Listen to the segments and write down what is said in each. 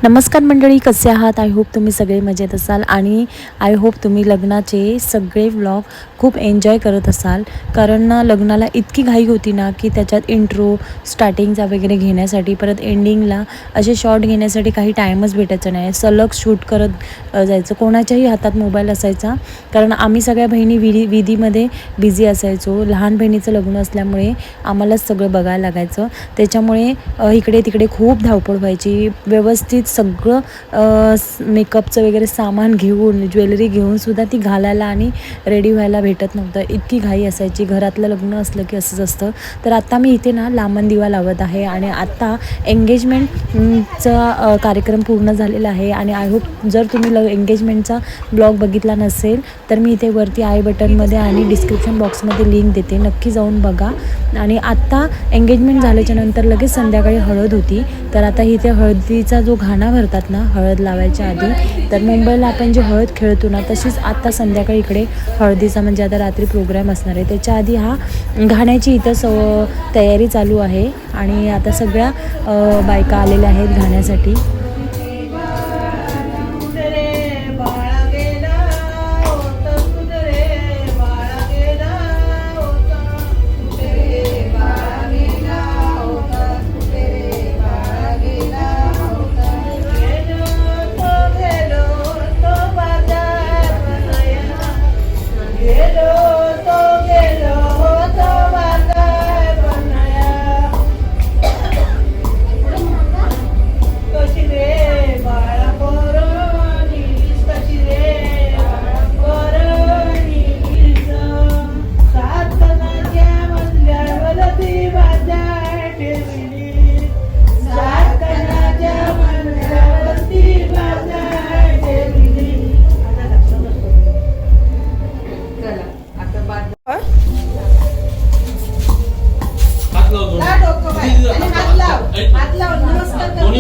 नमस्कार मंडळी, कसे आहात? आय होप तुम्ही सगळे मजेत असाल आणि आय होप तुम्ही लग्नाचे सगळे व्लॉग खूप एन्जॉय करत असाल. कारण ना लग्नाला इतकी घाई होती ना की त्याच्यात इंट्रो स्टार्टिंगचा वगैरे घेण्यासाठी परत एंडिंगला असे शॉर्ट घेण्यासाठी काही टाईमच भेटायचा नाही. सलग शूट करत जायचं. कोणाच्याही हातात मोबाईल असायचा कारण आम्ही सगळ्या बहिणी विधीमध्ये बिझी असायचो. लहान बहिणीचं लग्न असल्यामुळे आम्हालाच सगळं बघायला लागायचं. त्याच्यामुळे इकडे तिकडे खूप धावपळ व्हायची. व्यवस्थित सगळं मेकअपचं वगैरे सामान घेऊन ज्वेलरी घेऊनसुद्धा ती घालायला आणि रेडी व्हायला भेटत नव्हतं. इतकी घाई असायची. घरातलं लग्न असलं की असंच असतं. तर आत्ता मी इथे ना लांबण दिवा लावत आहे आणि आत्ता एंगेजमेंटचा कार्यक्रम पूर्ण झालेला आहे. आणि आय होप जर तुम्ही एंगेजमेंटचा ब्लॉग बघितला नसेल तर मी इथे वरती आय बटनमध्ये आणि डिस्क्रिप्शन बॉक्समध्ये लिंक देते, नक्की जाऊन बघा. आणि आत्ता एंगेजमेंट झाल्याच्या नंतर लगेच संध्याकाळी हळद होती. तर आता इथे हळदीचा जो घाणा भरतात ना हळद लावायच्या आधी, तर मुंबईला आपण जे हळद खेळतो ना तशीच आत्ता संध्याकाळी इकडे हळदीचा म्हणजे आता रात्री प्रोग्राम असणार आहे. त्याच्या आधी हा घाण्याची इथं तयारी चालू आहे आणि आता सगळ्या बायका आलेल्या आहेत घाण्यासाठी.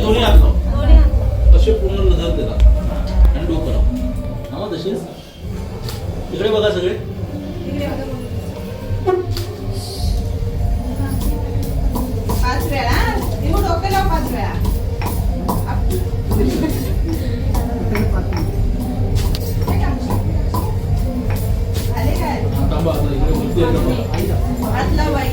दोन्ही हात लाव असे पूर्ण नजर देतात आणि डोकं लाव. हा तशीच इकडे बघा सगळे. पाच वेळा डोकं लाव, 5 वेळा. आले काय? थांबा आता इकडे वरती हात लाव बाई.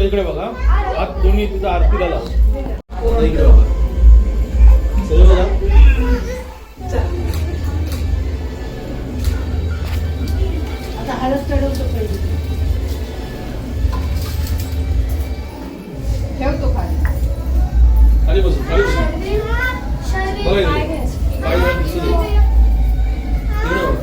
इकडे बघा. हात दोन्ही तिथं आरतीला लाव. इकडे बघा सगळं बघा. आता हळद चढवतो पहिले. ठेवतो खाली. खाली बसून खाली बसून बघा इकडे पाय जरा दिसू दे. इकडे बघा.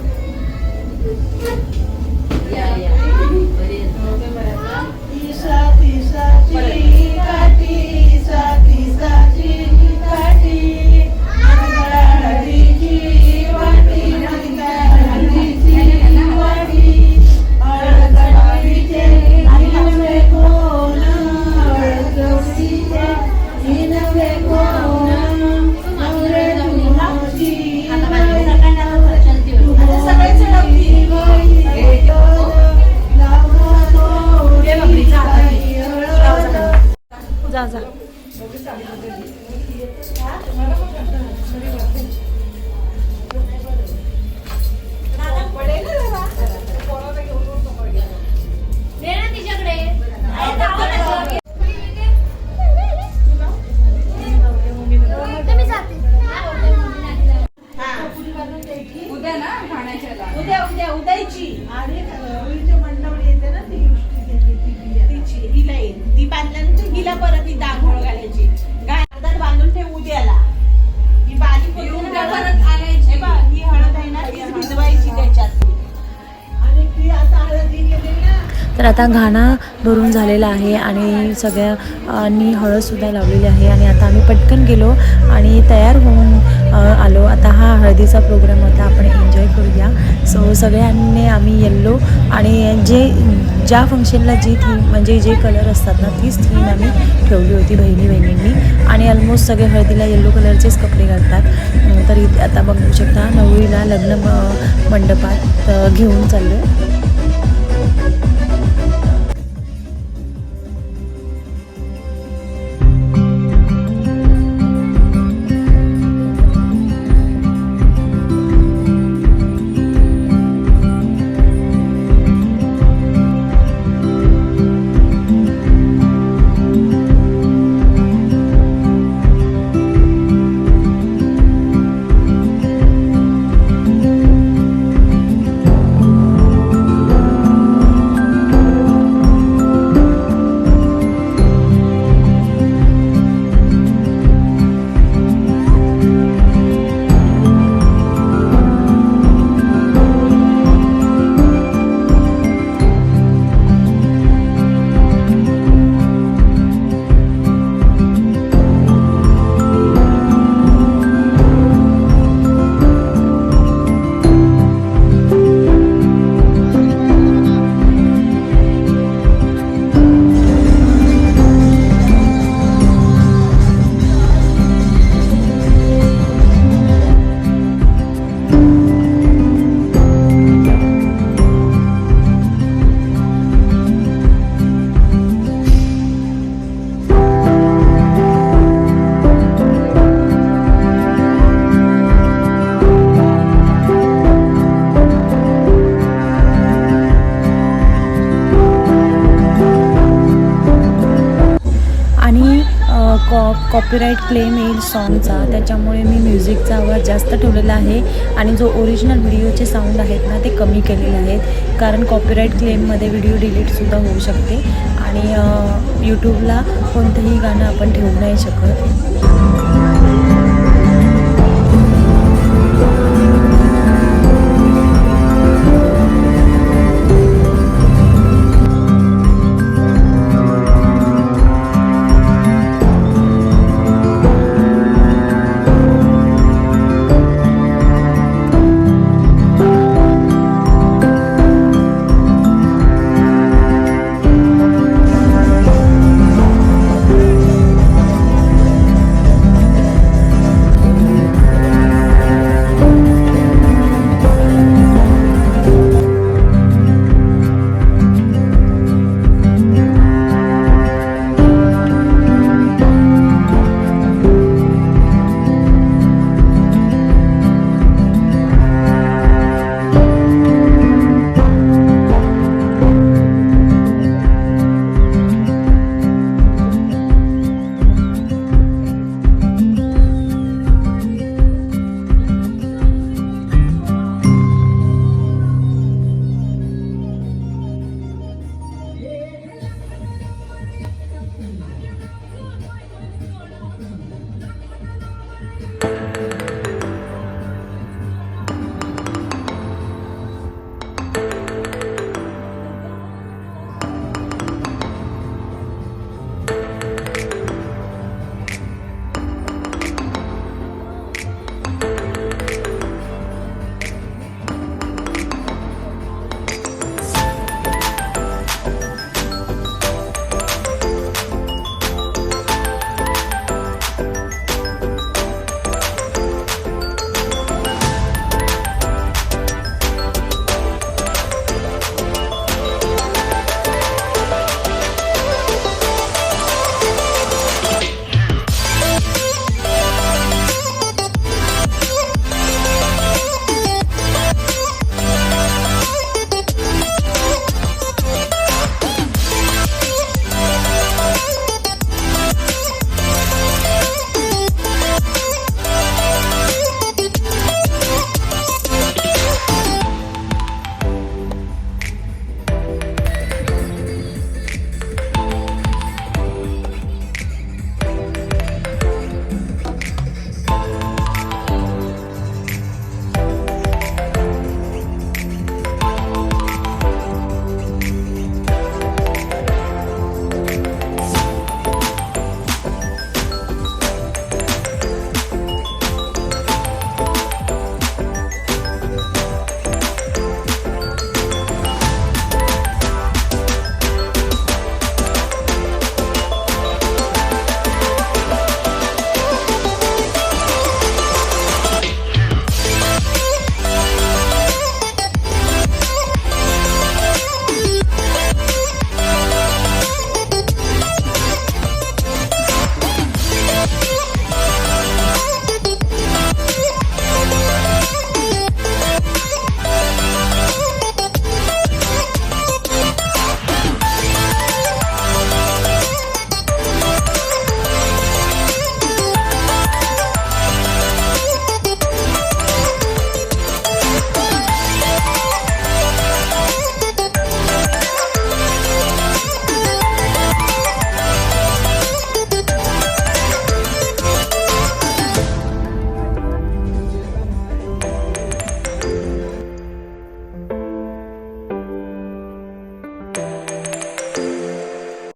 जा जा. उद्या ना खाण्याच्याला उद्याची आणि मंडवली येते ना तिची हिला येईल. ती बांधल्यानंतर हिला परत ती दांघोळ घालायची. अर्धात बांधून ठेव उद्याला. परत आणायची. हे बघ, ही हळद आहे ना, ती भिजवायची त्याच्यात. आणि ती आता हळद ही गेली ना. तर आता घाणा भरून झालेला आहे आणि सगळ्यांनी हळदसुद्धा लावलेली आहे आणि आता आम्ही पटकन गेलो आणि तयार होऊन आलो. आता हा हळदीचा प्रोग्राम होता, आपण एन्जॉय करूया. सो सगळ्यांनी आम्ही येल्लो आणि ज्या फंक्शनला जी थीम म्हणजे जे कलर असतात ना तीच थीम आम्ही ठेवली होती बहिणींनी आणि ऑलमोस्ट सगळे हळदीला येल्लो कलरचेच कपडे घालतात. तर इथे आता बघू शकता नवरीला लग्न मंडपात घेऊन चाललो आहे. कॉपीराईट क्लेम येईल सॉन्गचा, त्याच्यामुळे मी म्युझिकचा आवाज जास्त ठेवलेला आहे आणि जो ओरिजिनल व्हिडिओचे साऊंड आहेत ना ते कमी केलेले आहेत, कारण कॉपीराईट क्लेममध्ये व्हिडिओ डिलीटसुद्धा होऊ शकते आणि यूट्यूबला कोणतंही गाणं आपण ठेवू नाही शकत.